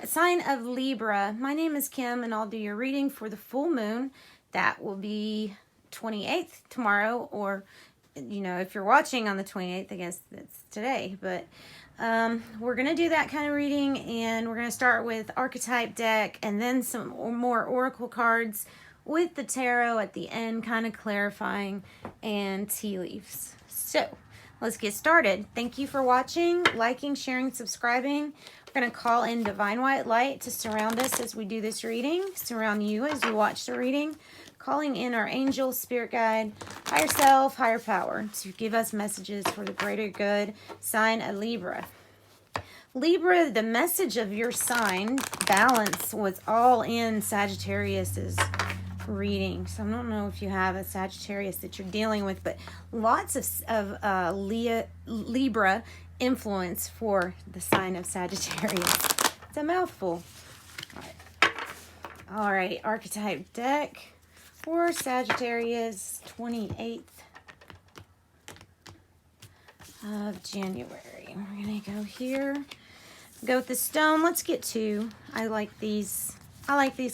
sign of Libra. My name is Kim, and I'll do your reading for the full moon. That will be 28th tomorrow, or, you know, if you're watching on the 28th, I guess that's today. But we're going to do that kind of reading, and we're going to start with archetype deck, and then some more oracle cards with the tarot at the end, kind of clarifying, and tea leaves. So let's get started. Thank you for watching, liking, sharing, subscribing. We're going to call in divine white light to surround us as we do this reading, surround you as you watch the reading, calling in our angels, spirit guide, higher self, higher power to give us messages for the greater good. Sign of Libra. Libra, the message of your sign, balance, was all in Sagittarius's reading. So I don't know if you have a Sagittarius that you're dealing with, but lots of Libra influence for the sign of Sagittarius. It's a mouthful. All right, archetype deck for Sagittarius, 28th of January. We're gonna go here, go with the stone. Let's get two. I like these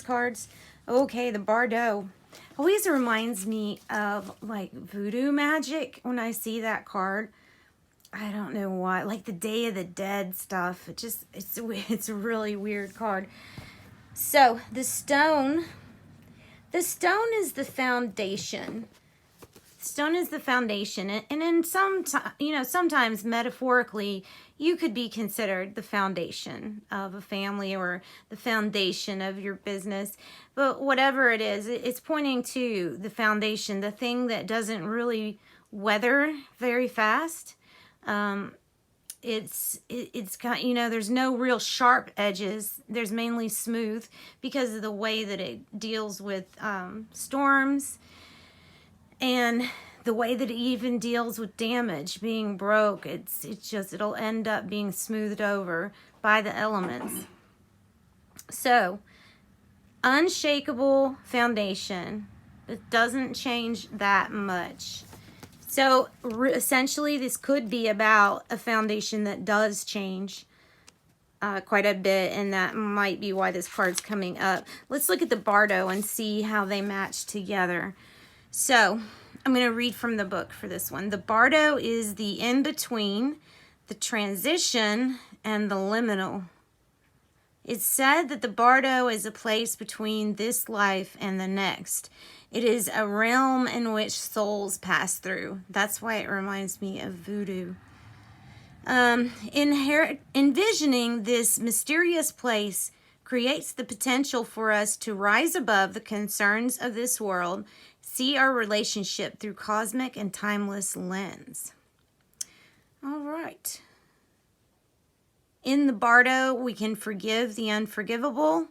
cards. Okay, the Bardo always reminds me of like voodoo magic when I see that card. I don't know why, like the Day of the Dead stuff. It's a really weird card. So the stone is the foundation. Stone is the foundation, and in sometimes metaphorically, you could be considered the foundation of a family or the foundation of your business. But whatever it is, it's pointing to the foundation, the thing that doesn't really weather very fast. It's kind, there's no real sharp edges. There's mainly smooth because of the way that it deals with storms, and the way that it even deals with damage being broke. It'll end up being smoothed over by the elements. So unshakable foundation. It doesn't change that much. So essentially, this could be about a foundation that does change quite a bit, and that might be why this card's coming up. Let's look at the Bardo and see how they match together. So I'm going to read from the book for this one. The Bardo is the in-between, the transition, and the liminal. It's said that the Bardo is a place between this life and the next. It is a realm in which souls pass through. That's why it reminds me of voodoo. Envisioning this mysterious place creates the potential for us to rise above the concerns of this world, see our relationship through cosmic and timeless lens. All right. In the Bardo, we can forgive the unforgivable.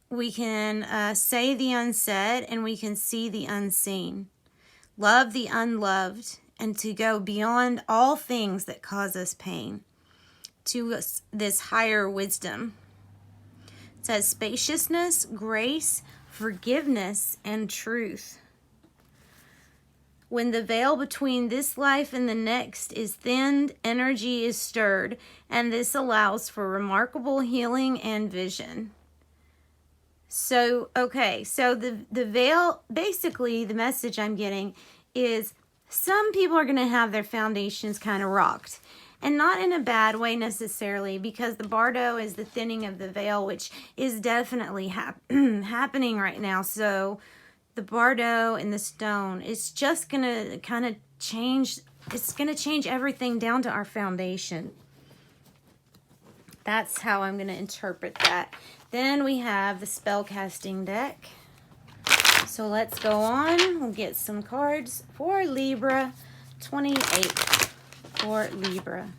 We can say the unsaid, and we can see the unseen, love the unloved, and to go beyond all things that cause us pain to this higher wisdom. It says spaciousness, grace, forgiveness, and truth. When the veil between this life and the next is thinned, energy is stirred, and this allows for remarkable healing and vision. So, okay, so the veil, basically the message I'm getting is some people are going to have their foundations kind of rocked. And not in a bad way necessarily, because the Bardo is the thinning of the veil, which is definitely happening right now. So the Bardo and the stone is just going to kind of change. It's going to change everything down to our foundation. That's how I'm going to interpret that. Then we have the spellcasting deck. So let's go on. We'll get some cards for Libra, 28 for Libra.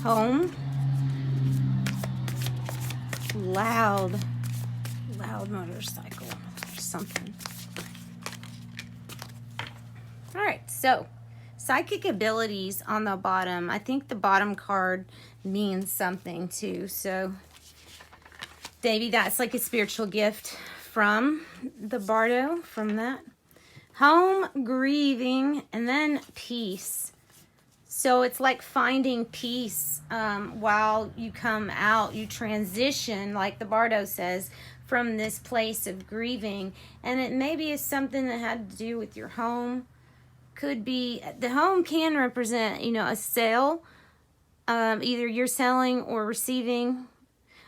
Home. Loud motorcycle or something. All right, so psychic abilities on the bottom. I think the bottom card means something too. So maybe that's like a spiritual gift from the Bardo, from that. Home, grieving, and then peace. So it's like finding peace while you come out, you transition, like the Bardo says, from this place of grieving. And it maybe is something that had to do with your home. Could be, the home can represent, you know, a sale, either you're selling or receiving.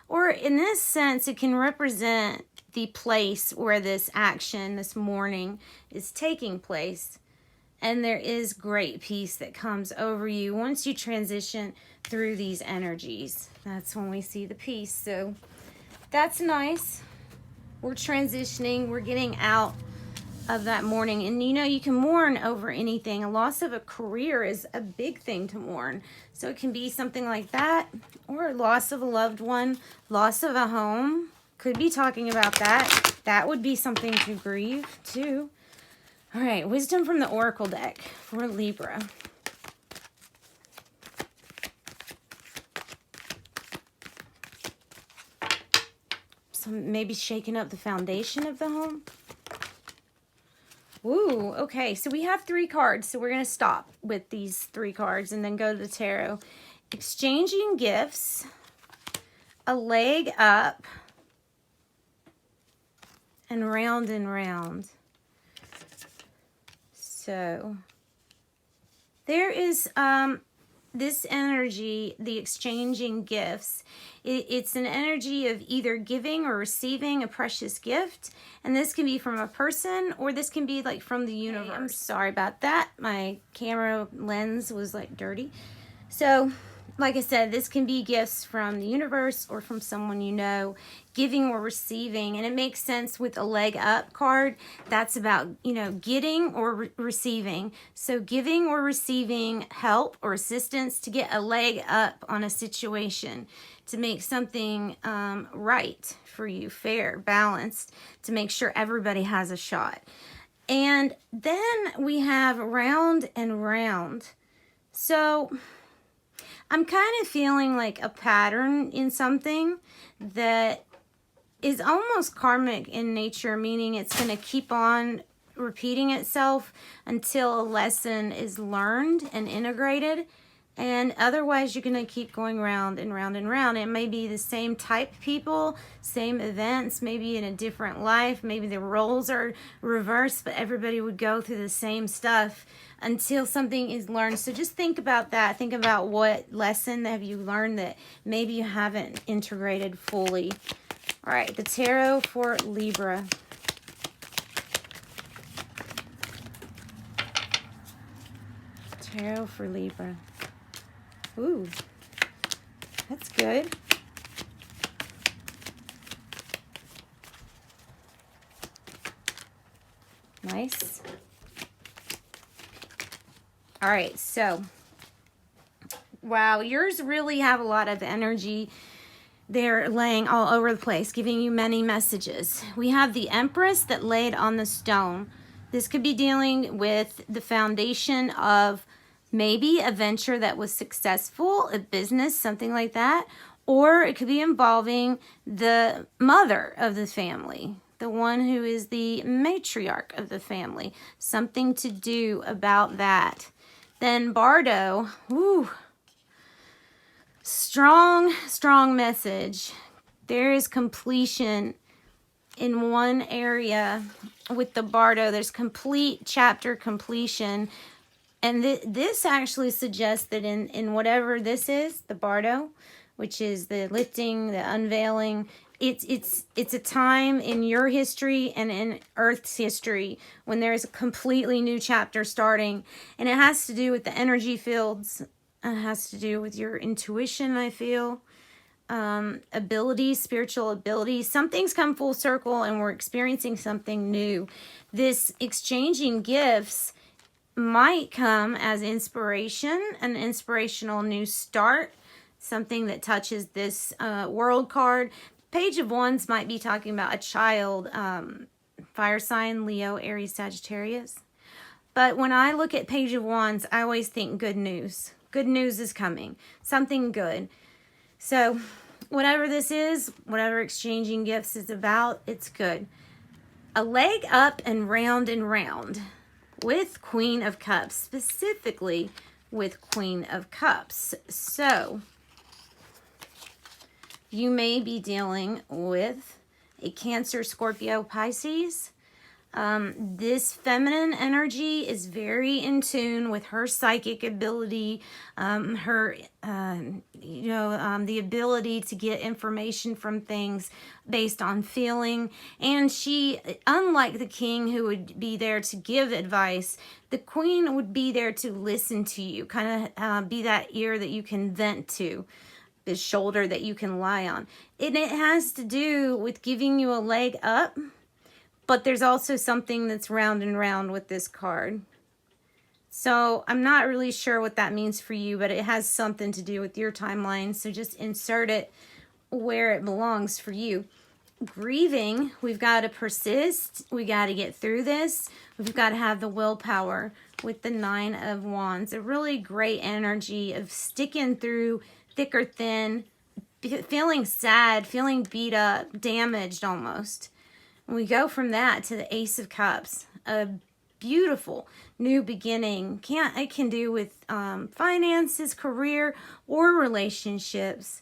Or in this sense, it can represent the place where this action, this mourning, is taking place. And there is great peace that comes over you once you transition through these energies. That's when we see the peace. So that's nice. We're transitioning. We're getting out of that mourning. And you know, you can mourn over anything. A loss of a career is a big thing to mourn. So it can be something like that, or a loss of a loved one, loss of a home. Could be talking about that. That would be something to grieve too. All right, wisdom from the Oracle deck for Libra. So maybe shaking up the foundation of the home. Ooh, okay, so we have 3 cards, so we're going to stop with these 3 cards and then go to the tarot. Exchanging gifts, a leg up, and round and round. So there is this energy, the exchanging gifts. It's an energy of either giving or receiving a precious gift. And this can be from a person, or this can be like from the universe. I'm sorry about that. My camera lens was like dirty. So like I said, this can be gifts from the universe or from someone you know, giving or receiving. And it makes sense with a leg up card. That's about, you know, getting or receiving. So giving or receiving help or assistance to get a leg up on a situation, to make something right for you, fair, balanced, to make sure everybody has a shot. And then we have round and round. So I'm kind of feeling like a pattern in something that is almost karmic in nature, meaning it's going to keep on repeating itself until a lesson is learned and integrated. And otherwise, you're going to keep going round and round and round. It may be the same type of people, same events, maybe in a different life. Maybe the roles are reversed, but everybody would go through the same stuff until something is learned. So just think about that. Think about what lesson have you learned that maybe you haven't integrated fully. All right, the tarot for Libra. Tarot for Libra. Ooh, that's good. Nice. All right, so, wow, yours really have a lot of energy. They're laying all over the place, giving you many messages. We have the Empress that laid on the stone. This could be dealing with the foundation of maybe a venture that was successful, a business, something like that. Or it could be involving the mother of the family, the one who is the matriarch of the family. Something to do about that. Then Bardo, woo, strong message. There is completion in one area with the Bardo. There's complete chapter completion. And this actually suggests that in whatever this is, the Bardo, which is the lifting, the unveiling, it's a time in your history and in Earth's history when there's a completely new chapter starting. And it has to do with the energy fields. It has to do with your intuition, I feel. Abilities, spiritual abilities. Something's come full circle and we're experiencing something new. This exchanging gifts might come as inspiration, an inspirational new start, something that touches this world card. Page of Wands might be talking about a child, fire sign, Leo, Aries, Sagittarius. But when I look at Page of Wands, I always think good news. Good news is coming. Something good. So whatever this is, whatever exchanging gifts is about, it's good. A leg up and round with Queen of Cups, specifically with Queen of Cups. So you may be dealing with a Cancer, Scorpio, Pisces. This feminine energy is very in tune with her psychic ability, the ability to get information from things based on feeling. And she, unlike the king who would be there to give advice, the queen would be there to listen to you, kind of be that ear that you can vent to, the shoulder that you can lie on. And it has to do with giving you a leg up. But there's also something that's round and round with this card. So I'm not really sure what that means for you, but it has something to do with your timeline. So just insert it where it belongs for you. Grieving, we've got to persist. We got to get through this. We've got to have the willpower with the 9 of Wands. A really great energy of sticking through thick or thin, feeling sad, feeling beat up, damaged almost. We go from that to the Ace of Cups, a beautiful new beginning. It can do with finances, career, or relationships.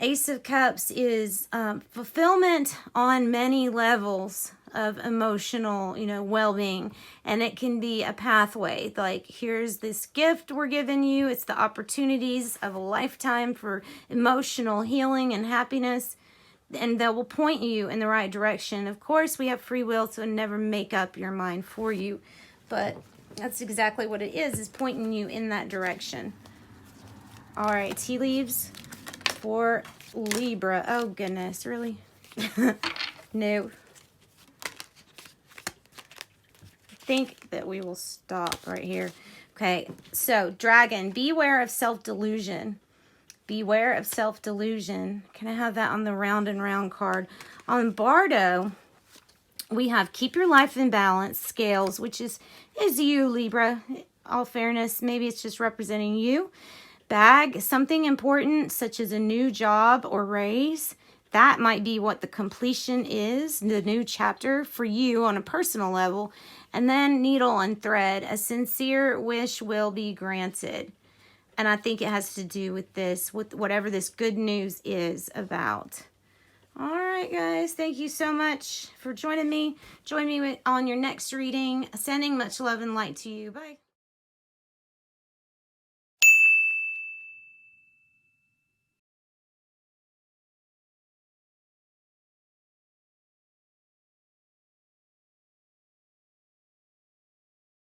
Ace of Cups is fulfillment on many levels of emotional, well-being. And it can be a pathway. Like, here's this gift we're giving you. It's the opportunities of a lifetime for emotional healing and happiness. And that will point you in the right direction. Of course, we have free will, so never make up your mind for you. But that's exactly what it is pointing you in that direction. All right, tea leaves for Libra. Oh, goodness, really? No. I think that we will stop right here. Okay, so Dragon, beware of self-delusion. Beware of self-delusion. Can I have that on the round and round card? On Bardo, we have keep your life in balance, scales, which is you, Libra. All fairness, maybe it's just representing you. Bag, something important, such as a new job or raise. That might be what the completion is, the new chapter for you on a personal level. And then needle and thread, a sincere wish will be granted. And I think it has to do with this, with whatever this good news is about. All right, guys. Thank you so much for joining me. Join me on your next reading. Sending much love and light to you. Bye.